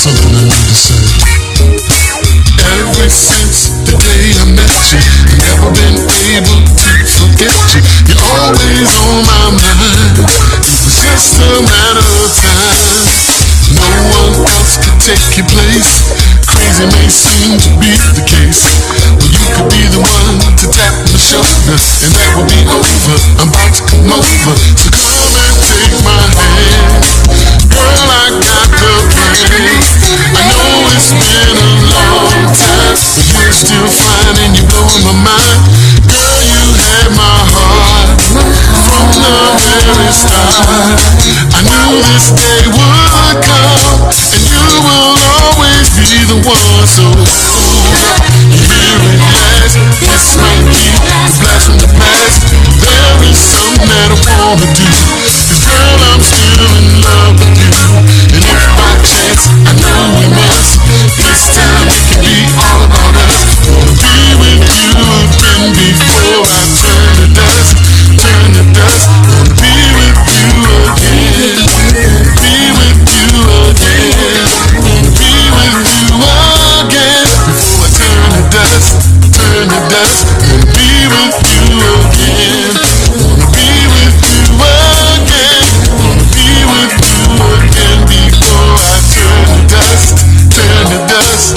something I need to say. Ever since the day I met you, I've never been able to forget you. You're always on my mind. It was just a matter of time. No one else could take your place. Crazy may seem to be the case. Well, you could be the one to tap my shoulder, and that will be over. I'm about to come over, so come and take my hand. Girl, I got the plan. I know it's been a long time, but you're still fine and you're blowing my mind. Girl, you had my heart from the very start. I knew this day would come, and you will always be the one. So you hear it last. This might be a blast from the past. There is something that I wanna do, 'cause girl, I'm still in love with you. And if by chance, I know we must, this time it can be all about us. Wanna be with you again before I turn to dust, turn to dust. Wanna be with you again, be with you again, be with you again before I turn to dust, turn to dust. Wanna be with you again, wanna be with you again, wanna be with you again before I turn to dust, turn to dust.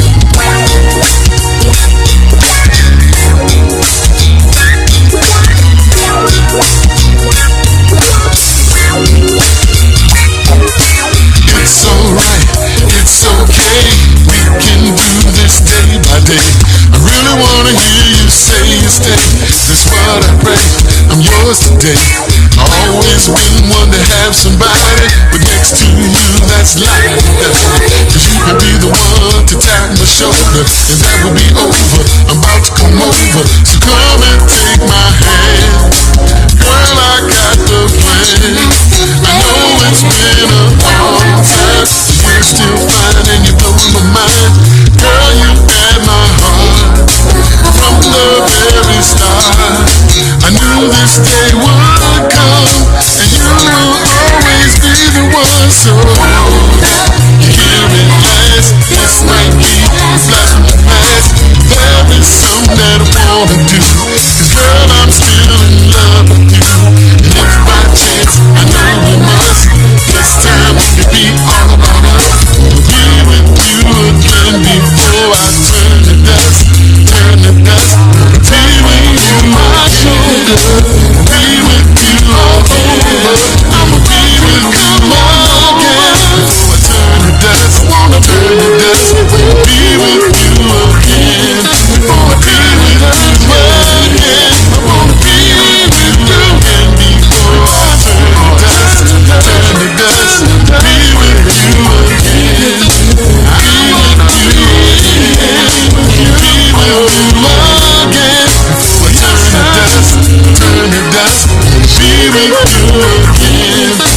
It's alright, it's okay, we can do this day by day. I really wanna hear you say you stay, that's what I pray, I'm yours today. I've always been one to have somebody, but next to you that's like heaven. 'Cause you can be the one to tap my shoulder, and that will be over, I'm about to come over, so come and take my hand. Girl, I got the plan. I know it's been a long time, but you're still fine and you're blowing my mind. Girl, you had my heart from the very start. I knew this day would come, and you will always be the one. So you hear it last. This might be a flash from the past. There is something that I wanna do, 'cause girl, I'm still in love with you. And if by chance, I know we must, this time it could be all about us. Wanna be with you again before I turn to dust, turn to dust. Wanna be with you again, be with you again. I'ma be with you again before I turn to dust, wanna turn to dust. Wanna be with you again, wanna be with you again. I wanna be with you again before I turn to dust, turn to dust. Be with you again, be with you again, be with you again before I turn to dust, turn to dust. Be with you again, wanna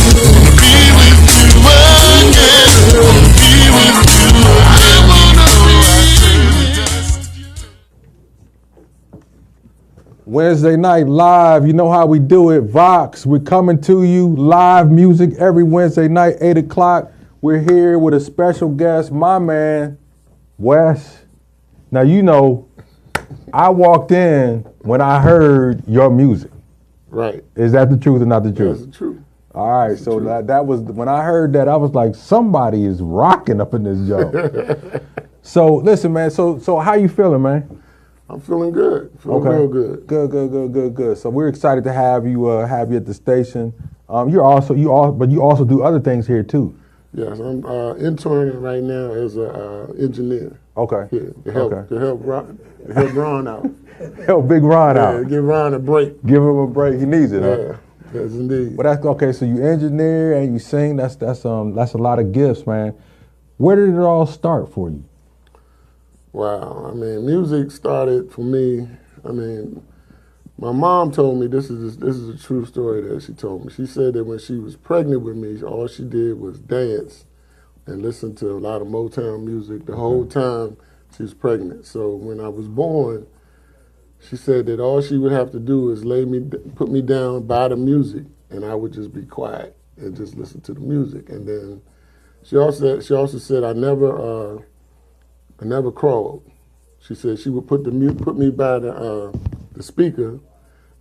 be with you again, wanna be with you again before I turn to dust. Wednesday night live, you know how we do it. Vox, we're coming to you live music every Wednesday night, 8 o'clock. We're here with a special guest, my man, Wes. Now, you know, I walked in when I heard your music. Right. Is that the truth or not the truth? That's the truth. All right, so that was, when I heard that, I was like, somebody is rocking up in this joint. So, listen, man, so how you feeling, man? I'm feeling good. Feeling real good. Good. So we're excited to have you at the station. You also do other things here too. Yes, I'm interning right now as a engineer. Okay. Here to help Ron out. Help Big Ron out. Give Ron a break. Give him a break. He needs it. Yeah. Huh? Yes, indeed. Well, that's okay. So you engineer and you sing. That's a lot of gifts, man. Where did it all start for you? Wow. I mean, music started for me. I mean, my mom told me this is a true story that she told me. She said that when she was pregnant with me, all she did was dance and listen to a lot of Motown music the whole time she was pregnant. So when I was born, she said that all she would have to do is put me down by the music, and I would just be quiet and just listen to the music. And then She also said I never crawled. She said she would put me by the speaker,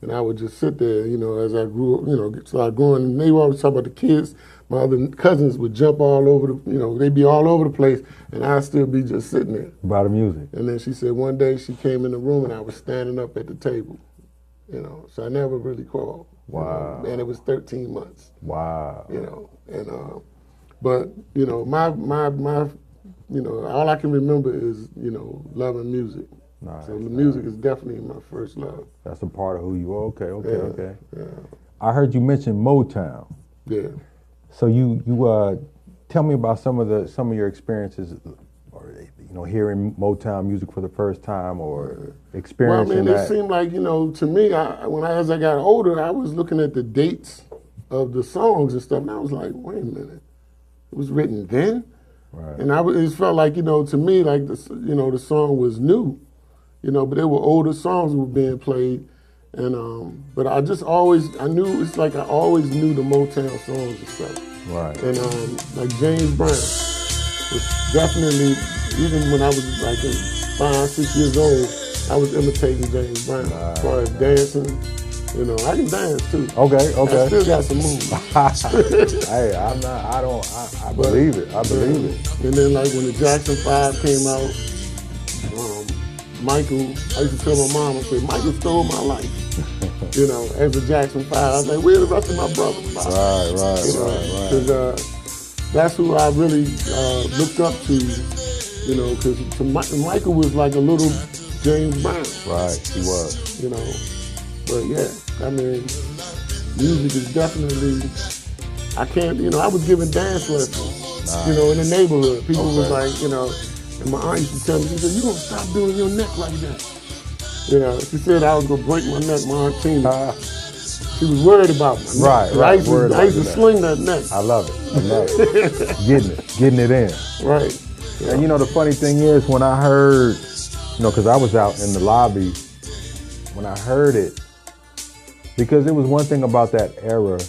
and I would just sit there, as I grew, started growing. And they always talk about the kids. My other cousins would jump all over they'd be all over the place, and I'd still be just sitting there. By the music. And then she said one day she came in the room and I was standing up at the table, so I never really crawled. Wow. And it was 13 months. Wow. But all I can remember is, loving music. Nice. So the music is definitely my first love. That's a part of who you are. Okay. Yeah. I heard you mention Motown. Yeah. So you tell me about some of your experiences, or hearing Motown music for the first time, or experiencing that. It seemed like to me, as I got older, I was looking at the dates of the songs and stuff, and I was like, wait a minute, it was written then, right? And it felt like to me like the song was new, but there were older songs that were being played. And but I knew it's like I always knew the Motown songs and stuff. Right. And like James Brown was definitely, even when I was like 5, 6 years old, I was imitating James Brown as far as dancing. I can dance too. Okay. I still got some moves. Hey, I believe it. I believe it. And then like when the Jackson 5 came out, Michael, I used to tell my mom, I said, Michael stole my life. As a Jackson 5. I was like, where the rest of my brothers? Right. Because that's who I really looked up to, because Michael was like a little James Brown. Right, he was. But yeah, music is definitely, I can't, I was giving dance lessons, in the neighborhood. People was like, and my aunt used to tell me, she said, you gonna stop doing your neck like that. She said I was gonna break my neck, my Aunt Tina. She was worried about my neck. Right. I used to sling that neck. I love it. Getting it in. Right. Yeah. And the funny thing is, when I heard, because I was out in the lobby, when I heard it, because it was one thing about that era,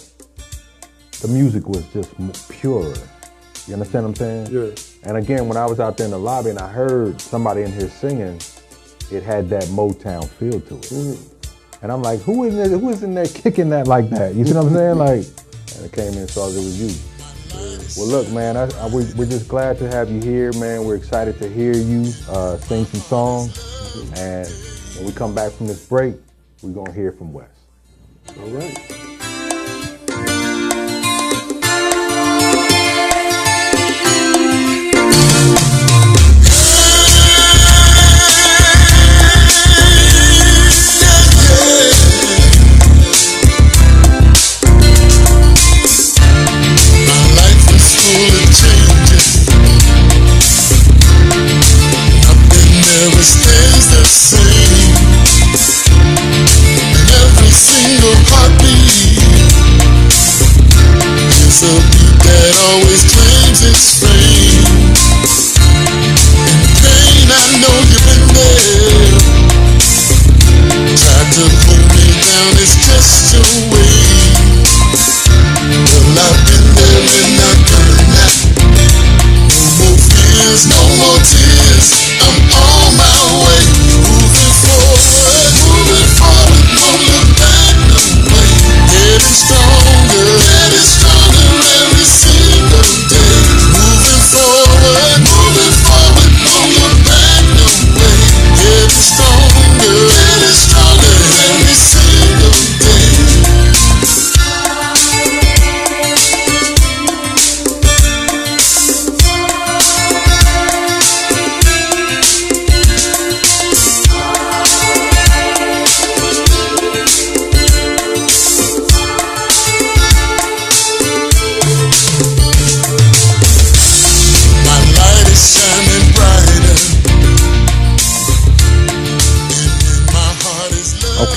the music was just purer. You understand what I'm saying? Yeah. And again, when I was out there in the lobby and I heard somebody in here singing, it had that Motown feel to it. And I'm like, who is in there kicking that like that? You see what I'm saying? And I came in and saw it was you. Well, look, man, we're just glad to have you here, man. We're excited to hear you sing some songs. And when we come back from this break, we're going to hear from Wes. All right.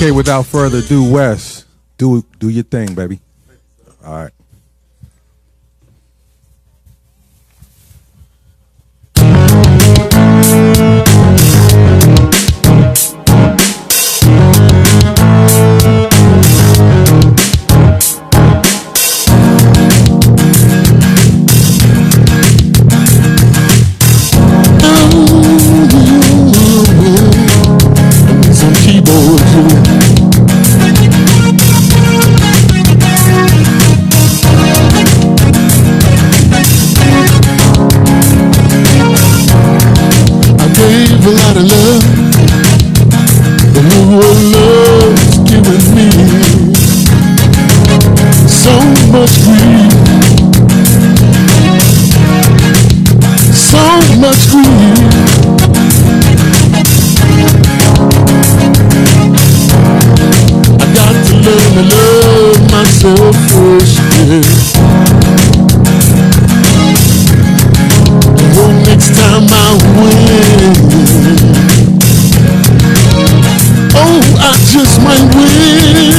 Okay, without further ado, Wes, do your thing, baby. All right. much grief, so much grief. I got to learn to love myself first, yeah. Oh, next time I win, oh, I just might win.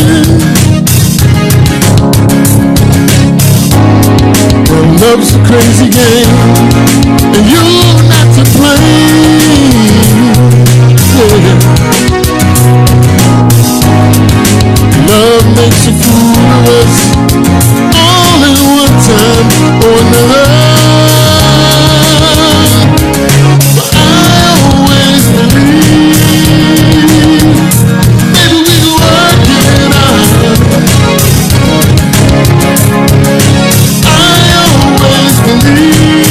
Well, love's a crazy game, and you're not to blame, yeah. Love makes a fool of us all at one time or another. But I always believe maybe we can work it out. I always believe,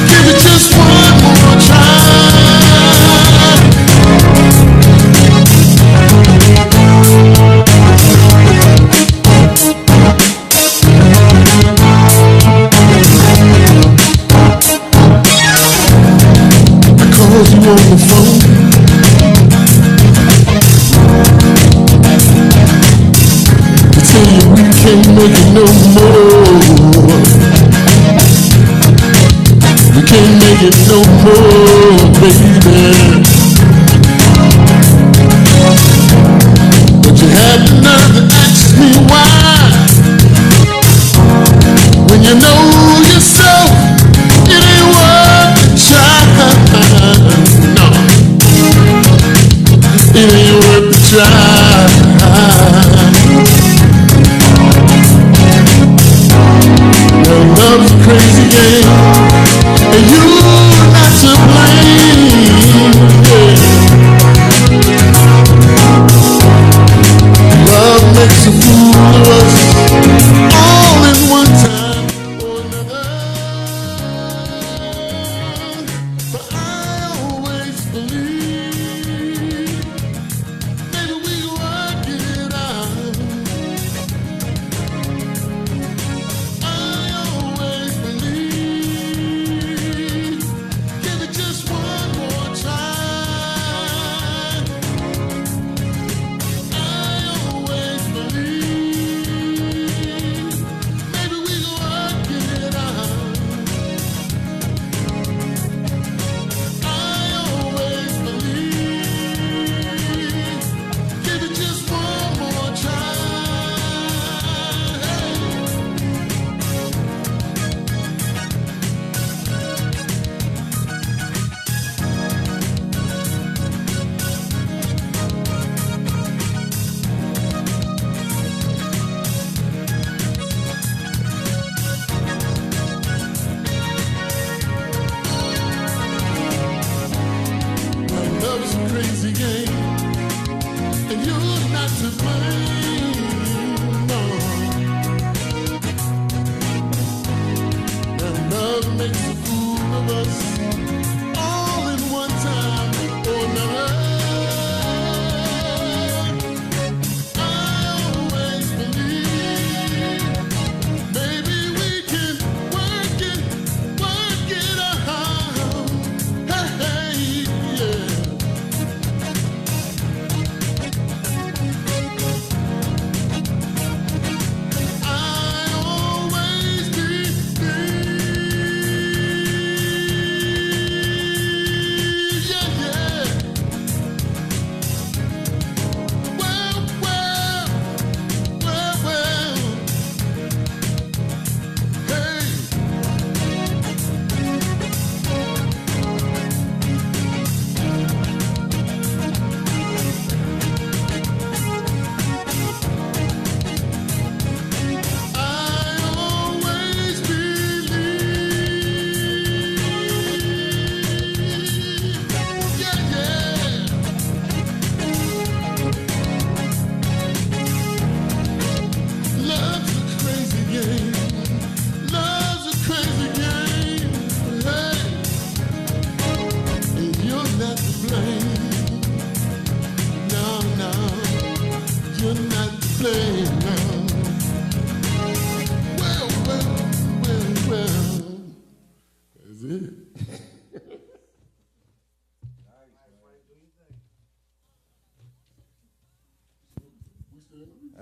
give it just one more try. You on the phone, to tell you we can't make it no more. We can't make it no more, baby. But you had the nerve to ask me why, when you know yourself it ain't worth the try. No, it ain't worth the try. Well, love's a crazy game, and you're not to blame, yeah. Love makes a fool of us all in one time or another. But I always believe maybe we can work it out.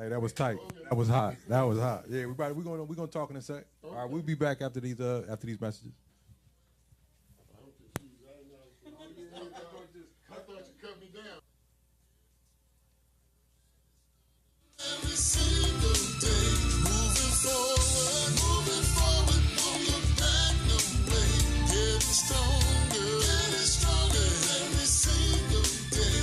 Hey, that was tight. That was hot. That was hot. Yeah, we're gonna talk in a sec. All right, we'll be back after these messages. I thought you cut me down. Every single day, moving forward, don't look back no way. Getting stronger, every single day.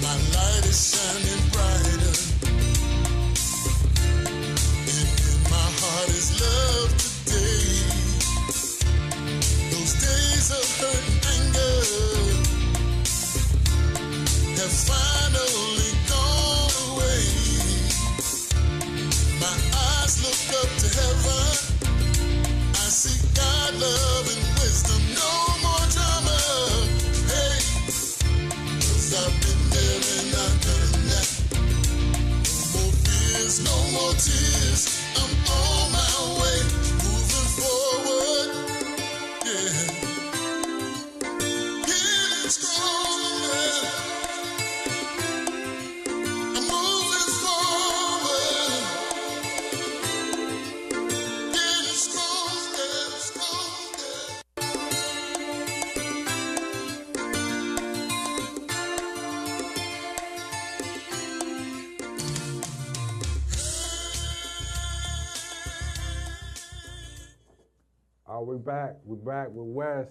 My light is shining brighter, and in my heart is love today. Those days of hurt and anger have finally gone away. My eyes look up to heaven, I see God, love, and wisdom. No more drama, hey, 'cause I've been there and I've done that. No more fears, no more tears. I'm on my way, moving forward, yeah. Getting stronger. I'm moving forward, getting stronger, stronger. Oh, we're back. We're back with Wes.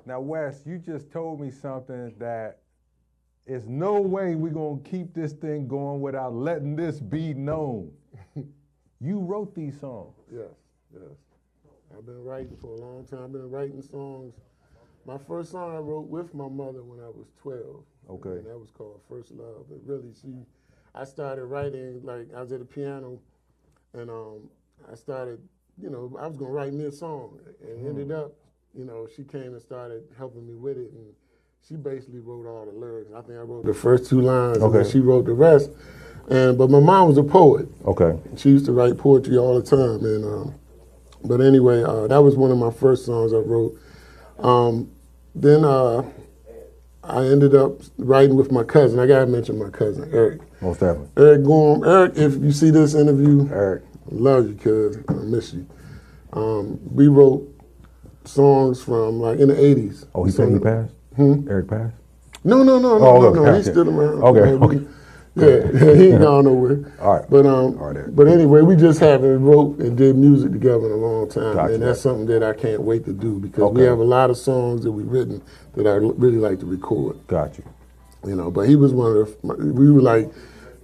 Now, Wes, you just told me something that is no way we're gonna keep this thing going without letting this be known. You wrote these songs. Yes. I've been writing for a long time. I've been writing songs. My first song I wrote with my mother when I was 12. Okay. And that was called First Love. But really, I started writing, like, I was at the piano, and I started, I was going to write me a song. And ended up, she came and started helping me with it. And she basically wrote all the lyrics. I think I wrote the first 2 lines, and then she wrote the rest. But my mom was a poet. Okay. She used to write poetry all the time. And but anyway, that was one of my first songs I wrote. Then I ended up writing with my cousin. I gotta mention my cousin, Eric. Most definitely. Eric Gorham. Eric, if you see this interview, Eric, I love you, cuz. I miss you. We wrote songs from, like, in the 80s. Oh, he passed? Eric passed? No. Okay. He's still around. Okay. Yeah, he ain't gone nowhere. All right. But Eric. but anyway, we just haven't wrote and did music together in a long time, Gotcha. and that's something that I can't wait to do because we have a lot of songs that we've written that I really like to record. Got you. But he was one of we were like,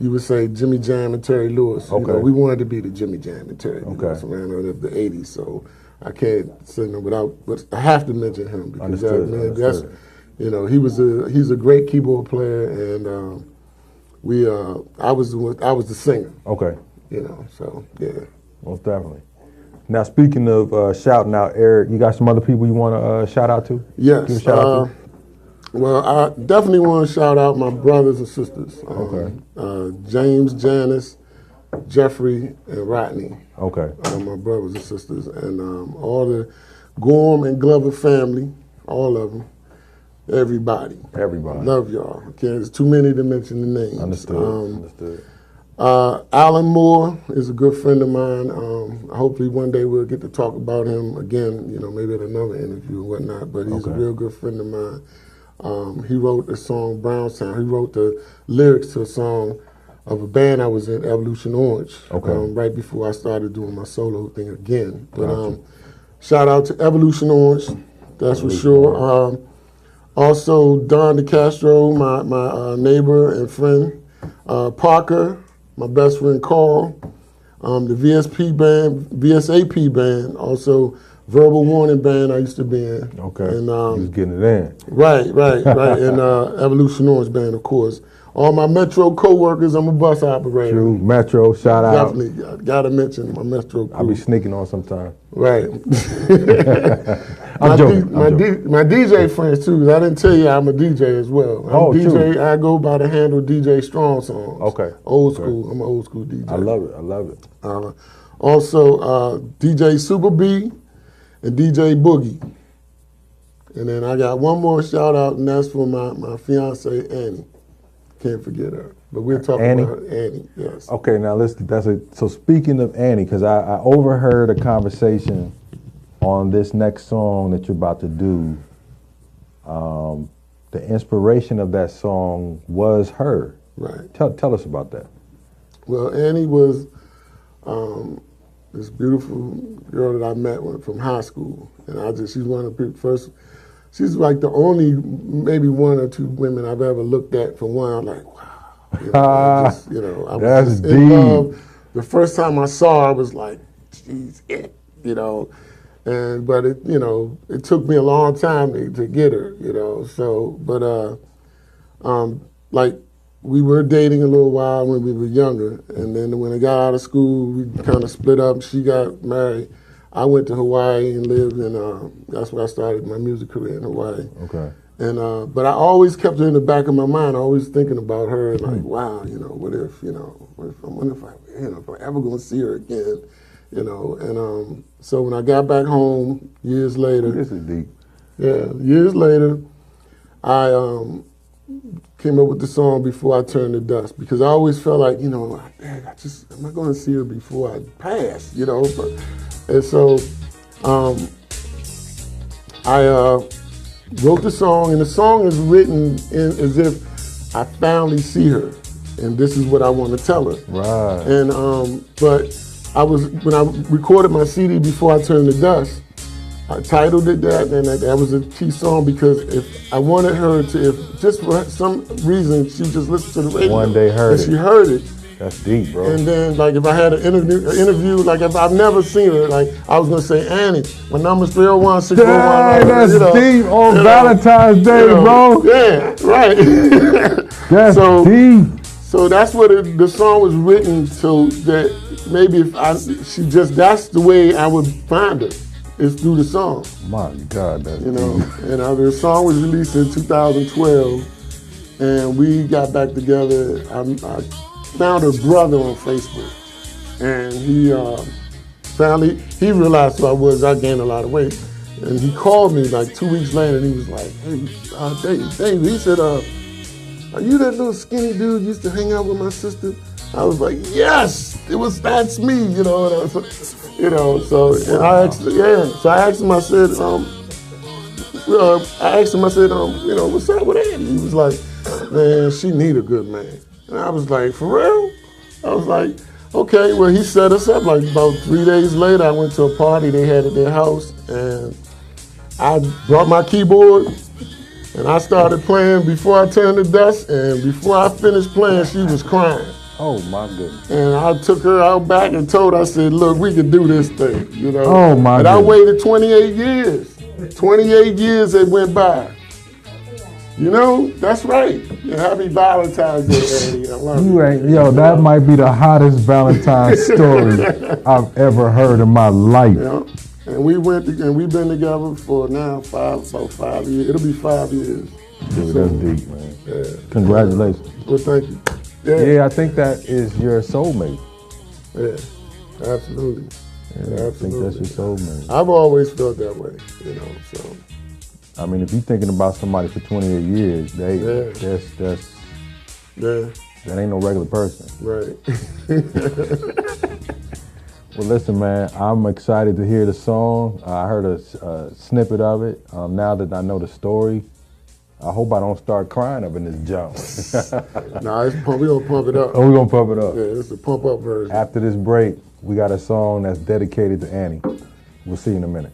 you would say Jimmy Jam and Terry Lewis. Okay. We wanted to be the Jimmy Jam and Terry Lewis around the 80s, so I can't say no without, but I have to mention him because that's, he's a great keyboard player, and I was the singer. Okay. So yeah. Most definitely. Now, speaking of shouting out, Eric, you got some other people you want to shout out to? Yes. Give a shout out to? Well, I definitely want to shout out my brothers and sisters. James, Janice, Jeffrey, and Rodney. Okay. My brothers and sisters, and all the Gorham and Glover family, all of them. Everybody. Love y'all. Okay, there's too many to mention the names. Understood. Alan Moore is a good friend of mine. Hopefully one day we'll get to talk about him again, maybe at another interview and whatnot, but he's a real good friend of mine. He wrote the song Brownstown. He wrote the lyrics to a song of a band I was in, Evolution Orange, right before I started doing my solo thing again. But shout out to Evolution Orange, that's for sure. Also, Don DeCastro, my neighbor and friend. Parker, my best friend Carl. The VSAP band, also Verbal Warning band I used to be in. Okay, and, he was getting it in. Right. And Evolution Orange band, of course. All my Metro co-workers, I'm a bus operator. True. Metro, shout out. Definitely, gotta mention my Metro crew. I'll be sneaking on sometime. Right. I'm joking. My DJ friends too. 'Cause I didn't tell you I'm a DJ as well. I'm DJ. True. I go by the handle DJ Strong Songs. Okay. Old school. I'm an old school DJ. I love it. Also, DJ Super B and DJ Boogie. And then I got one more shout out, and that's for my fiance Annie. Can't forget her. But we're talking about her, Annie. Yes. Okay, now listen. So speaking of Annie, because I overheard a conversation on this next song that you're about to do. The inspiration of that song was her. Right. Tell us about that. Well, Annie was this beautiful girl that I met from high school, and she's one of the first. She's like the only, maybe one or two women I've ever looked at from one. I'm like, wow. I was just in love. The first time I saw her, I was like, she's it, but it took me a long time to get her, like we were dating a little while when we were younger, and then when I got out of school, we kind of split up. She got married. I went to Hawaii and lived, and that's where I started my music career in Hawaii. Okay. And but I always kept her in the back of my mind, always thinking about her, and like, wow, what if, I wonder if I'm ever gonna see her again, And so when I got back home years later, this is deep. Yeah, years later, I came up with the song Before I Turn to Dust, because I always felt like, am I gonna see her before I pass, And so I wrote the song, and the song is written as if I finally see her, and this is what I want to tell her. Right. And but when I recorded my CD Before I Turn to Dust, I titled it that, and that was a key song, because if I wanted her to, if just for some reason she just listened to the radio, one day heard and she heard it. That's deep, bro. And then, like, if I had an interview, like, if I've never seen her, like, I was gonna say, Annie, my number's 301-641. That's deep on Valentine's Day, bro. Yeah, right. That's deep. So that's what the song was written, so that maybe if that's the way I would find her, is through the song. My God, that's deep. And the song was released in 2012, and we got back together. I found her brother on Facebook, and he realized who I was. I gained a lot of weight, and he called me like 2 weeks later, and he was like, "Hey, Dave," he said, "Are you that little skinny dude used to hang out with my sister?" I was like, "Yes, that's me," So I asked him. I said, "What's up with Annie?" He was like, "Man, she need a good man." And I was like, "For real?" I was like, "Okay." Well, he set us up. Like about 3 days later, I went to a party they had at their house, and I brought my keyboard, and I started playing Before I Turn to Dust. And before I finished playing, she was crying. Oh my goodness. And I took her out back and told her, I said, "Look, we can do this thing," Oh my goodness. And I waited 28 years. 28 years it went by. That's right. Happy Valentine's Day, Annie. I love you. That might be the hottest Valentine's story I've ever heard in my life. Yeah. And we've been together for now about 5 years. It'll be 5 years. Dude, that's deep, man. Yeah. Congratulations. Well, thank you. Yeah, I think that is your soulmate. Yeah, absolutely. Yeah, I think that's your soulmate. I've always felt that way, so. I mean, if you're thinking about somebody for 28 years, that ain't no regular person. Right. Well, listen, man, I'm excited to hear the song. I heard a snippet of it. Now that I know the story, I hope I don't start crying up in this jump. Nah, we're going to pump it up. Oh, we're going to pump it up. Yeah, it's the pump up version. After this break, we got a song that's dedicated to Annie. We'll see you in a minute.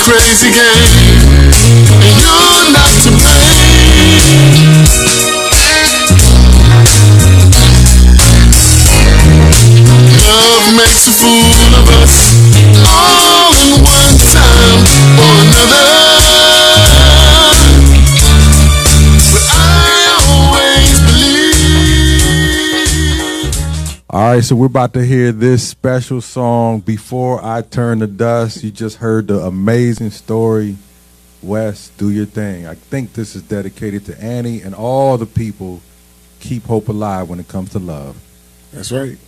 crazy game, and you're not to blame. Love makes a fool of us all in one time or another. But I always believe. All right, so we're about to hear this special song, Before I Turn to Dust. You just heard the amazing story. Wes, do your thing. I think this is dedicated to Annie and all the people. Keep hope alive when it comes to love. That's right.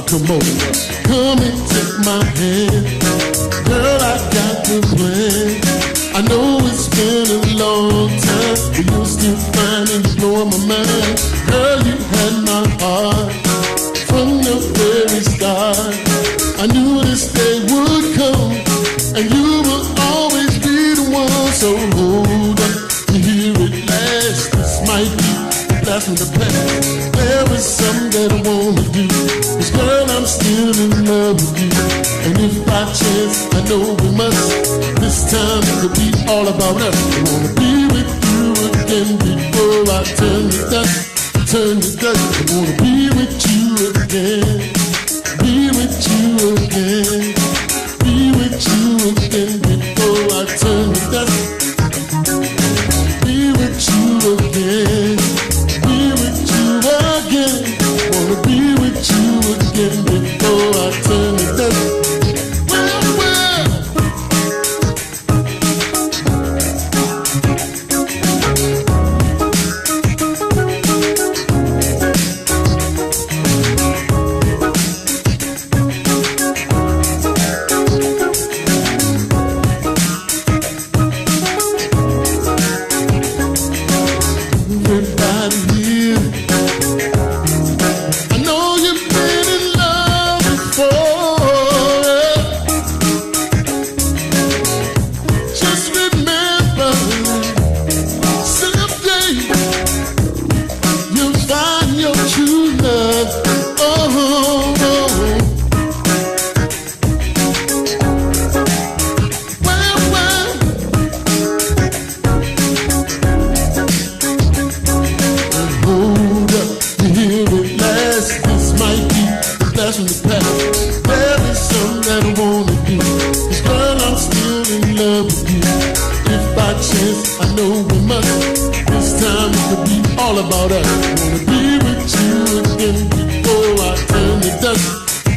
Come over, come and take my hand. Girl, I got the plan. I know it's been a long time, but you're still fine and you're blowing my mind. Girl, you had my heart from the very start. I knew this day would come, and you will always be the one. So hold up, you hear it last. This might be a blast from the past. There is something that I wanna do. Girl, I'm still in love with you. And if by chance, I know we must, this time it could be all about us. I wanna be with you again before I turn to dust. Turn to dust. I wanna be with you again. Be with you again. Be with you again before I turn to dust. Be with you again. Be with you again. Wanna be with you again before I turn to dust.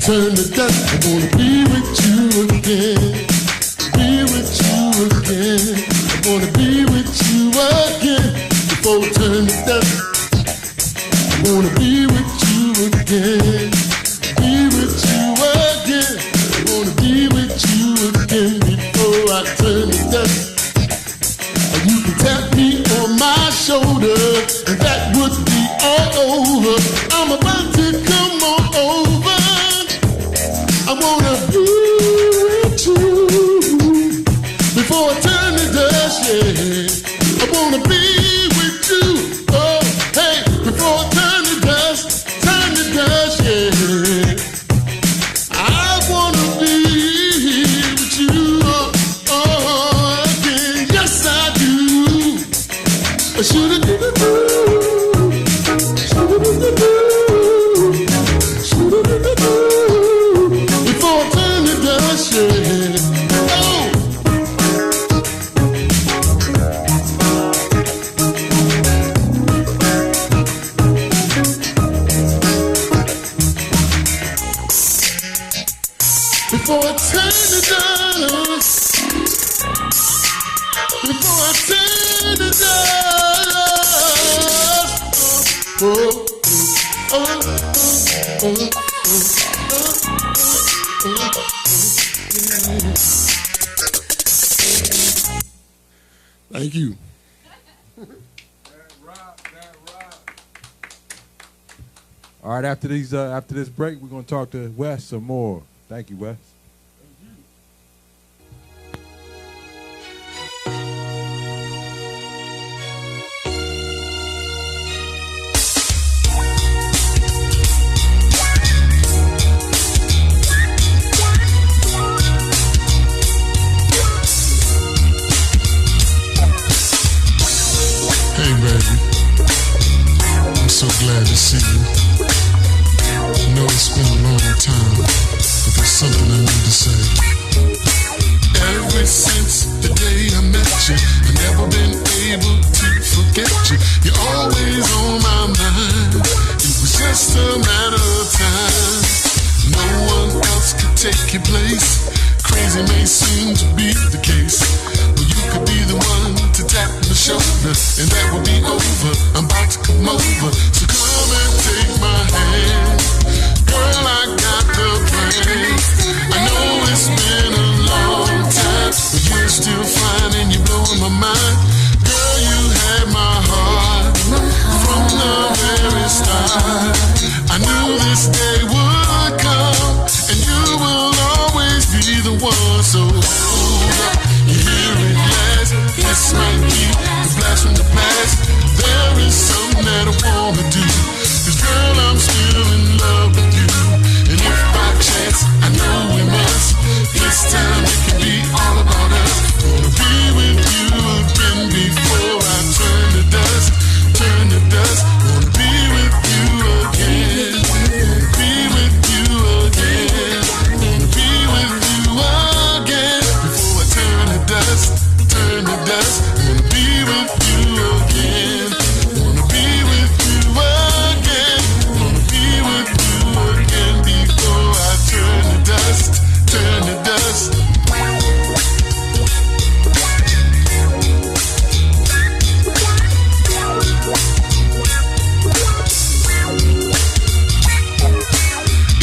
turn to dust, I wanna be with you again. Be with you again. I wanna be with you again. Before I turn to dust, I wanna be with you again. Be with you again. I wanna be with you again. Before I turn to dust. You can tap me on my shoulder, and that would be all over. I'm about to come on over. I wanna be with you before I turn to dust, yeah. I wanna be with you, oh, hey, before I turn to dust, yeah. I wanna be with you, oh, again, yes I do. Shoulda did it do, shoulda did it do, shoulda did it do. Before I turn to dust, yeah. Oh. Before I turn to dust, before I turn to dust, oh, oh, oh, oh, oh, yeah. Thank you. All right, after this break, we're gonna talk to Wes some more. Thank you, Wes. Hey baby, I'm so glad to see you. I know it's been a long time, but there's something I need to say. Ever since the day I met you, I've never been able to forget you. You're always on my mind. It was just a matter of time. No one else could take your place. Crazy may seem to be the case, but you could be the one to tap my shoulder, and that will be over. I'm about to come over, so come and take my hand. Girl, I got the plan. I know it's been a long time, but you're still fine and you're blowing my mind. Girl, you had my heart from the very start. I knew this day would come, and you will always be the one. So hold up, you hear it last. This might be the blast from the past. There is something that I wanna do, 'cause girl, I'm still in love with you. And if by chance, I know we must, this time it can be all about us. Wanna be with you again before I turn to dust, turn to dust. Wanna be with you again, wanna be with you again, wanna be with you again before I turn to dust, turn to dust. Wanna be with you again, wanna be with you again, wanna be with you again before I turn to dust, turn to dust.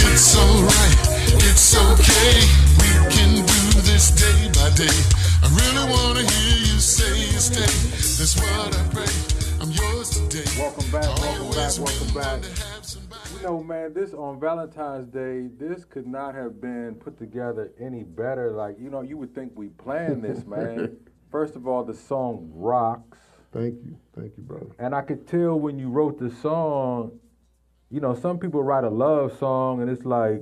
It's alright, it's okay. We can do this day by day. I really wanna hear you say you stay. That's what I pray. I'm yours today. Welcome back, welcome back, welcome back. To have somebody. You know, man, this on Valentine's Day, this could not have been put together any better. Like, you know, you would think we planned this, man. First of all, the song rocks. Thank you, brother. And I could tell when you wrote the song, you know, some people write a love song and it's like,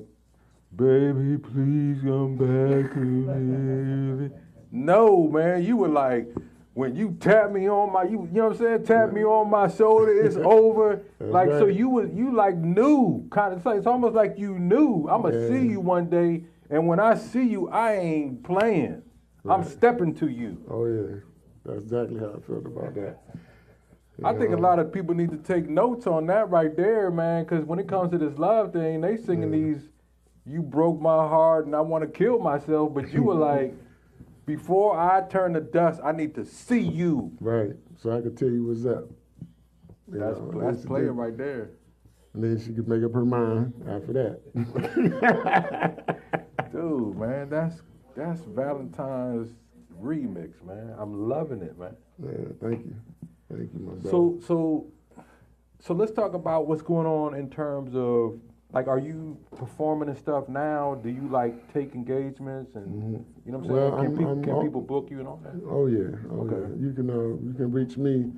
baby, please come back to me. No, man, you were like, when you tap me on my, you know what I'm saying? Tap me on my shoulder, it's over. Like, right. so you like knew, kind of, it's almost like you knew, I'm going to see you one day, and when I see you, I ain't playing. Right. I'm stepping to you. Oh, yeah. That's exactly how I felt about that. I think a lot of people need to take notes on that right there, man, because when it comes to this love thing, they singing these you broke my heart and I want to kill myself, but you were like, before I turn to dust, I need to see you. Right. So I could tell you what's up. That's playing right there. And then she could make up her mind after that. Dude, man, that's Valentine's remix, man. I'm loving it, man. Yeah, thank you. Thank you, my brother. So let's talk about what's going on in terms of, like, are you performing and stuff now? Do you like take engagements and you know what I'm saying? Can people book you and all that? Oh yeah. Okay. Yeah. You can reach me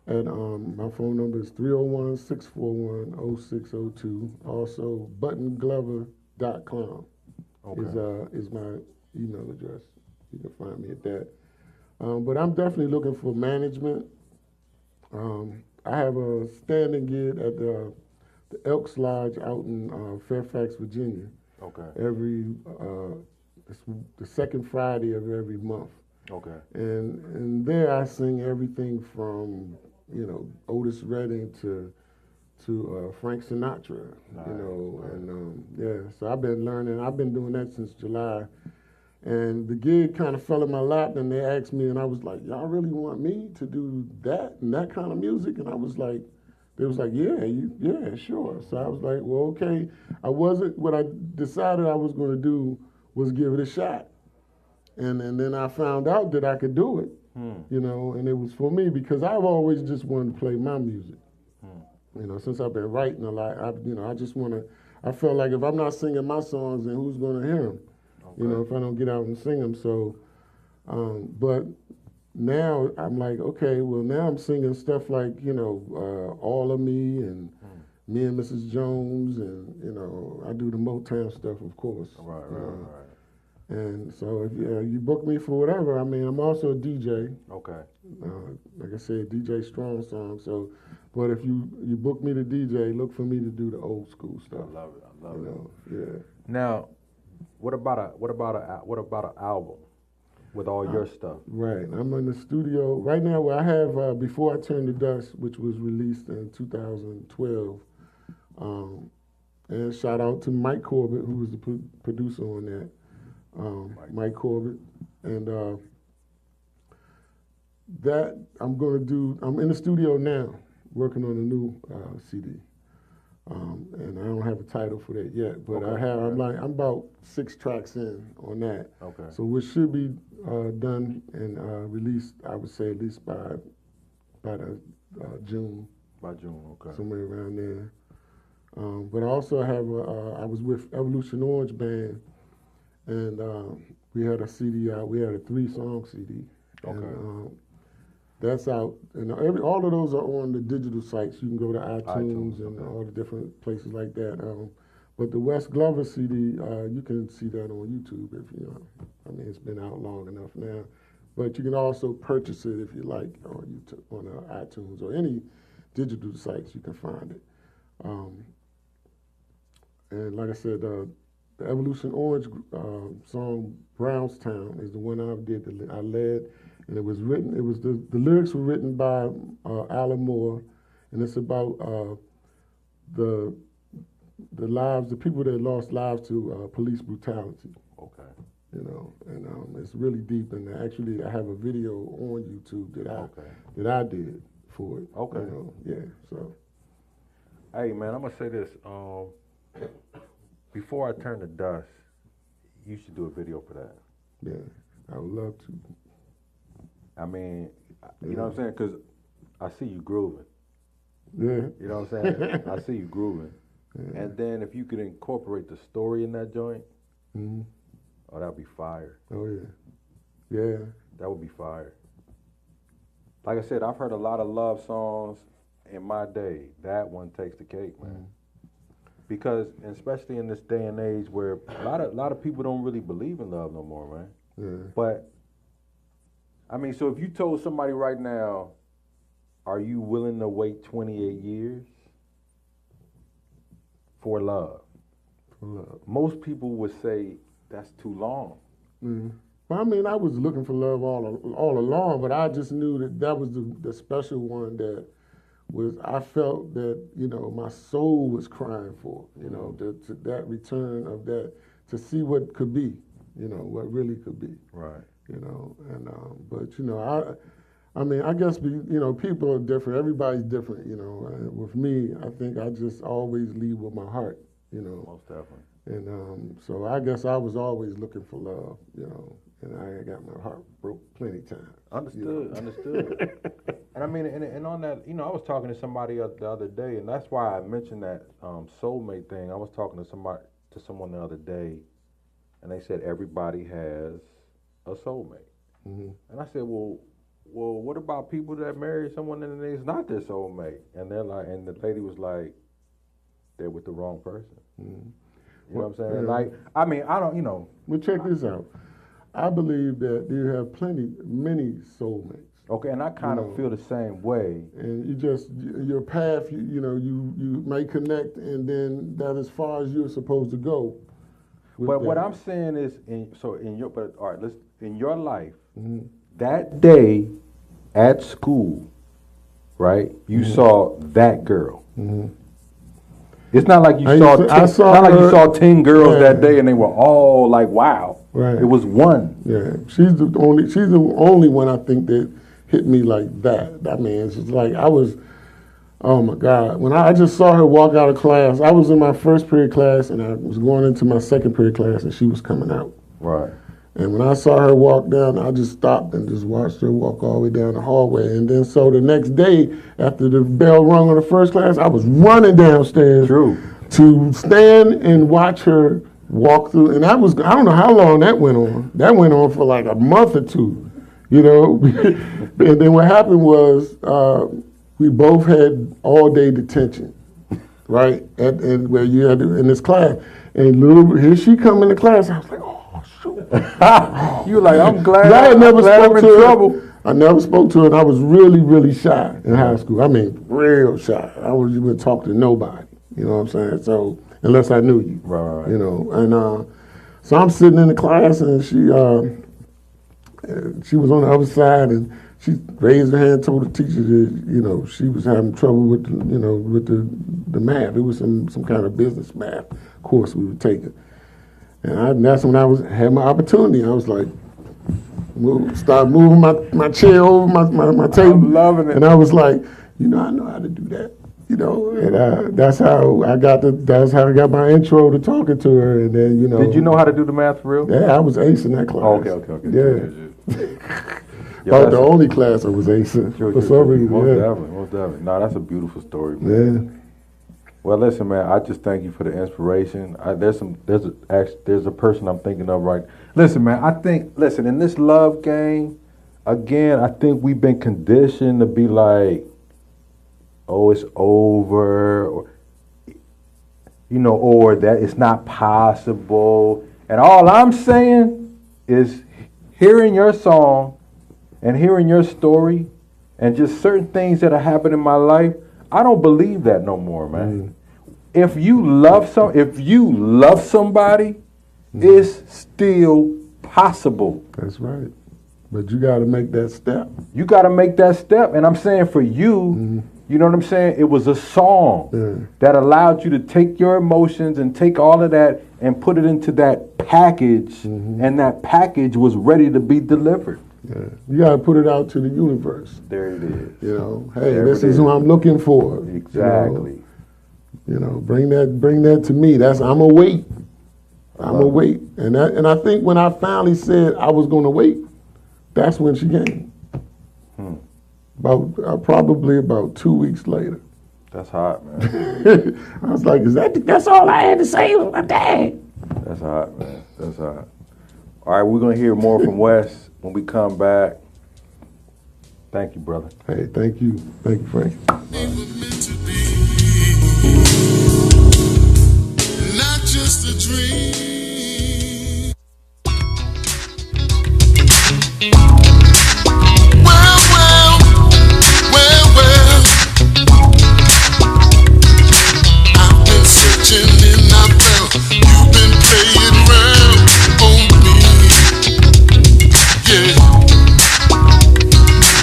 at my phone number is 301-641-0602. Also buttonglover.com is my email address. You can find me at that. But I'm definitely looking for management. I have a standing gig at the Elks Lodge out in Fairfax, Virginia. Okay. It's the second Friday of every month. Okay. And there I sing everything from Otis Redding to Frank Sinatra. Nice. And so I've been learning. I've been doing that since July. And the gig kind of fell in my lap, and they asked me, and I was like, y'all really want me to do that and that kind of music? And I was like, they was like, yeah, sure. So I was like, well, okay. What I decided I was going to do was give it a shot. And then I found out that I could do it, and it was for me because I've always just wanted to play my music. Since I've been writing a lot, I just want to, I felt like if I'm not singing my songs, then who's going to hear them? Okay. If I don't get out and sing them. So, but now I'm like, okay, well, now I'm singing stuff like, All of Me and Me and Mrs. Jones, and, I do the Motown stuff, of course. Right. And so if you book me for whatever, I mean, I'm also a DJ. Okay. Like I said, DJ Strong Song. So, but if you book me to DJ, look for me to do the old school stuff. I love it. Yeah. Now, what about an album with all your stuff? Right. I'm in the studio right now. Where I have Before I Turn to Dust, which was released in 2012. And shout out to Mike Corbett, who was the producer on that. Mike Corbett, and that I'm in the studio now working on a new CD, and I don't have a title for that yet, but okay. I'm about 6 tracks in on that. Okay. So it should be done and released, I would say, at least by the June. By June, okay. Somewhere around there. But I also have I was with Evolution Orange Band. And we had a CD out. We had a 3-song CD. Okay. And, that's out. And all of those are on the digital sites. You can go to iTunes and all the different places like that. But the Wes Glover CD, you can see that on YouTube if I mean, it's been out long enough now. But you can also purchase it if you like on YouTube, on iTunes or any digital sites. You can find it. And like I said, the Evolution Orange song "Brownstown" is the one I led, and it was written. It was the lyrics were written by Alan Moore, and it's about the lives, the people that lost lives to police brutality. Okay. And it's really deep. And actually, I have a video on YouTube that I did for it. Okay. Yeah. So. Hey man, I'm gonna say this. Before I Turn to Dust, you should do a video for that. Yeah, I would love to. I mean, you know what I'm saying? Because I see you grooving. Yeah. You know what I'm saying? I see you grooving. Yeah. And then if you could incorporate the story in that joint, oh, that would be fire. Oh, yeah. Yeah. That would be fire. Like I said, I've heard a lot of love songs in my day. That one takes the cake, man. Because, especially in this day and age where a lot of people don't really believe in love no more, man. Yeah. But, I mean, so if you told somebody right now, are you willing to wait 28 years for love? For love. Most people would say that's too long. Well, I mean, I was looking for love all along, but I just knew that was the special one that was I felt that, you know, my soul was crying for, you know, that return of that, to see what could be, you know, what really could be. Right. You know, and but you know, I mean, I guess you know, people are different. Everybody's different. You know, with me, I think I just always lead with my heart. You know, Most definitely. and so I guess I was always looking for love. You know, and I got my heart broke plenty times. Understood. Understood. And I mean, and on that, you know, I was talking to somebody the other day, and that's why I mentioned that soulmate thing. I was talking to someone the other day, and they said everybody has a soulmate. Mm-hmm. And I said, well, what about people that marry someone and it's not their soulmate? And they're like, and the lady was like, they're with the wrong person. Mm-hmm. You know what I'm saying? Yeah. Like, I mean, I don't, you know. Well, check this out. I believe that you have many soulmates. Okay, and I kind of feel the same way. And you just, your path, you know, you may connect, and then that as far as you're supposed to go. But what I'm saying is, in your life, mm-hmm. that day at school, right? You mm-hmm. saw that girl. Mm-hmm. It's not like you saw 10 girls that day and they were all like, wow. Right. It was one. Yeah, she's the only one I think that hit me like that. I mean, it's just like I was. Oh my God! When I just saw her walk out of class, I was in my first period class and I was going into my second period class, and she was coming out. Right. And when I saw her walk down, I just stopped and just watched her walk all the way down the hallway. And then so the next day, after the bell rung on the first class, I was running downstairs to stand and watch her walk through. And that was, I don't know how long that went on. That went on for like a month or two, you know. And then what happened was we both had all-day detention, right? And where you had to, in this class. And here she come into class. I was like, oh, shoot. You were like, I'm glad I never spoke I'm to in her. trouble. I never spoke to her, and I was really, really shy in high school. I mean, real shy. I wouldn't talk to nobody. You know what I'm saying? So, unless I knew you. Right. You know, and so I'm sitting in the class, and she was on the other side, and she raised her hand, told the teacher that, you know, she was having trouble with the math. It was some kind of business math course we were taking. And that's when I had my opportunity. I was like, start moving my chair over my table. I'm loving it. And I was like, you know, I know how to do that. You know, and that's how I got my intro to talking to her. And then, you know. Did you know how to do the math for real? Yeah, I was ace in that class. Oh, okay. Yeah. Yeah, the only class I was acing for some reason. Most definitely. No, that's a beautiful story, man. Yeah. Well, listen, man. I just thank you for the inspiration. There's a person I'm thinking of right. Listen, man. Listen, in this love game, again, I think we've been conditioned to be like, oh, it's over, or, you know, or that it's not possible. And all I'm saying is, hearing your song and hearing your story and just certain things that have happened in my life, I don't believe that no more, man. If you love somebody, it's still possible. That's right. But you got to make that step. You got to make that step. And I'm saying for you, you know what I'm saying? It was a song that allowed you to take your emotions and take all of that and put it into that package, and that package was ready to be delivered. Yeah. You got to put it out to the universe. There it is. You know, hey, this is who I'm looking for. Exactly. You know, bring that to me. I'm a wait. I'm a wait. And I think when I finally said I was going to wait, that's when she came. Probably about 2 weeks later. That's hot, man. I was like, that's all I had to say was my dad. That's hot, man. That's hot. All right, we're going to hear more from Wes when we come back. Thank you, brother. Hey, thank you. Thank you, Frank. Not just a dream. Well. I've been searching and I felt you've been playing around on me. Yeah.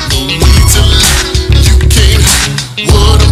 No need to lie, you can't hide what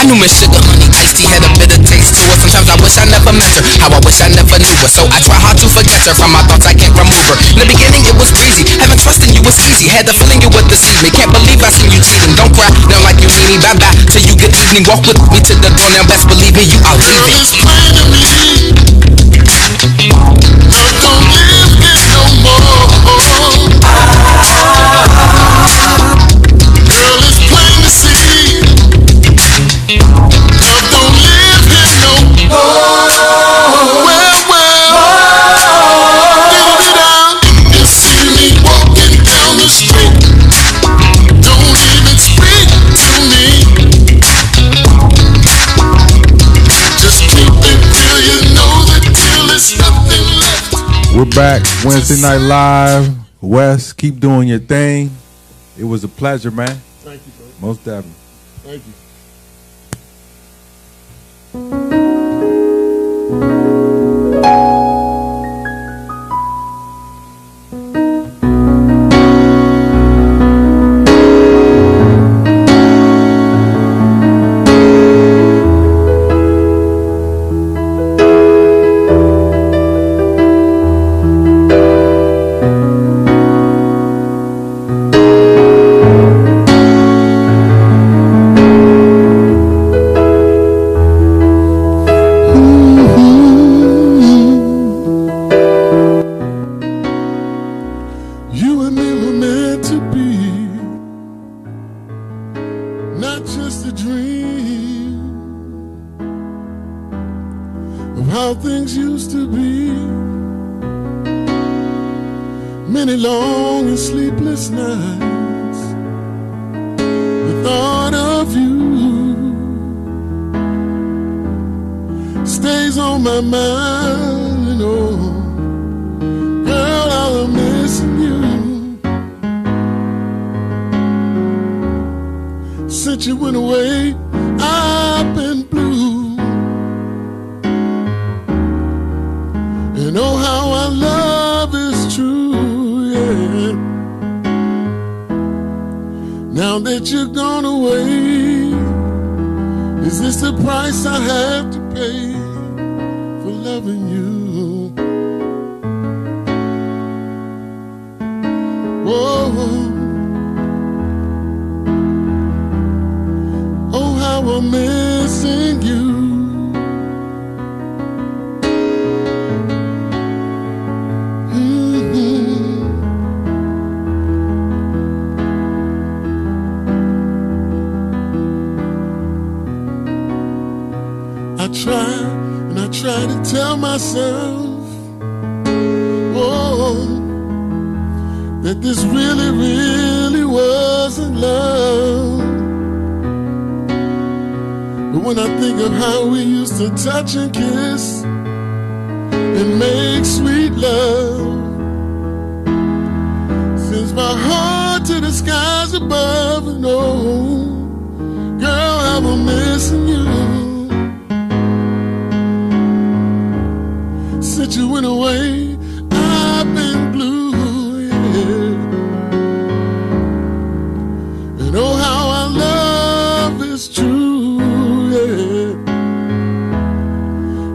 I knew Miss Sugar, honey, iced tea had a bitter taste to it. Sometimes I wish I never met her, how I wish I never knew her. So I try hard to forget her, from my thoughts I can't remove her. In the beginning it was breezy, having trust in you was easy. Had the feeling you would deceive me, can't believe I seen you cheating. Don't cry, now like you need me, bye bye, till you good evening. Walk with me to the door, now best believe me, you are Girl, leaving. it's plain to me. Love don't live here no more. Girl, it's plain to see. Love don't live here no more. Well, you see me walking down the street. Don't even speak to me. Just keep it real, you know that till there's nothing left. We're back, Wednesday Night Live. Wes, keep doing your thing. It was a pleasure, man. Thank you, bro. Most definitely. Thank you. You and me were meant to be, not just a dream of how things used to be. Many long and sleepless nights, the thought of you stays on my mind, you know. Girl, I'm missing you. Since you went away, I've been blue. And oh, how our love is true, yeah. Now that you're gone away, is this the price I have to pay for loving you? Whoa. Oh, how I'm missing you. I try to tell myself, oh, that this really, really wasn't love. But when I think of how we used to touch and kiss and make sweet love, sends my heart to the skies above. And oh, girl, I'm missing you. Since you went away, I've been blue, yeah. And oh, how our love is true, yeah.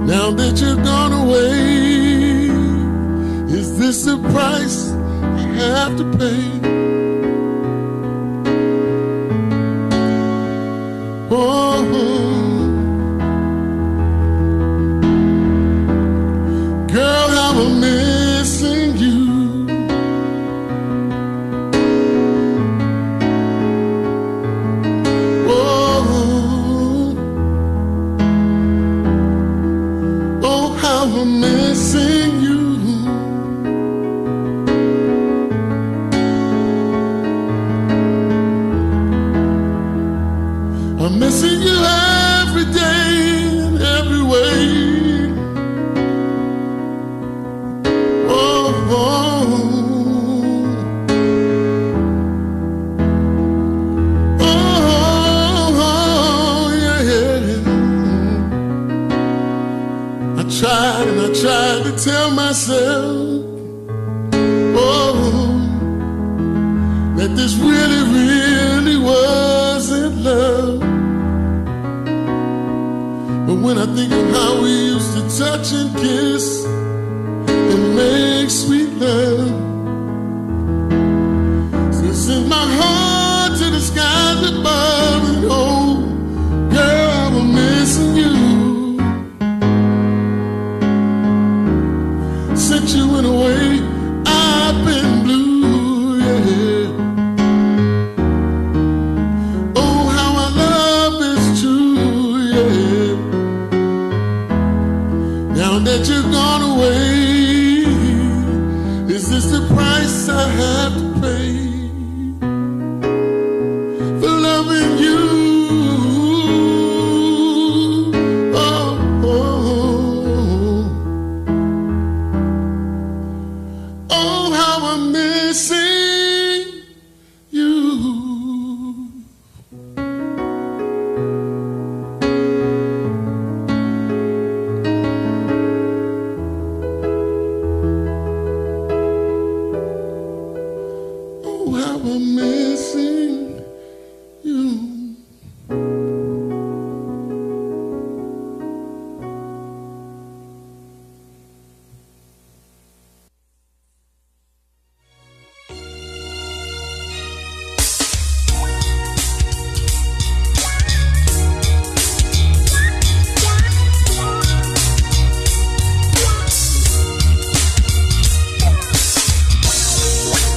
Now that you've gone away, is this the price I have to pay? Oh, girl, how I'm missing you. Oh, oh, how I'm missing you. I'm missing you every day in every way. I tried to tell myself, oh, that this really, really wasn't love. when I think of how we used to touch and kiss and make sweet love, so send my heart to the skies above, and oh, girl, I'm missing you. Since you went away, I've been blue, yeah. Oh, how our love is true, yeah. Now that you've gone away, is this the price I have to pay for loving you? Oh, oh, oh, how I'm missing you. Oh, how I'm missing you.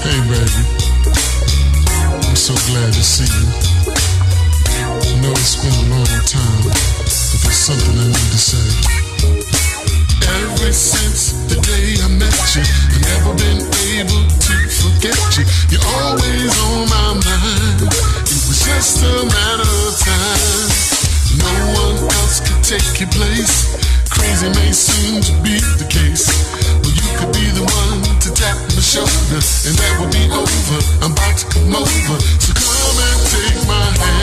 Hey baby, I'm so glad to see you. I know it's been a long time, but there's something I need to say. Ever since the day I met you, I've never been able to forget you. You're always on my mind. It was just a matter of time. No one else could take your place. Crazy may seem to be the case, but you could be the one to tap my shoulder, and that would be over. I'm about to come over, so come and take my hand.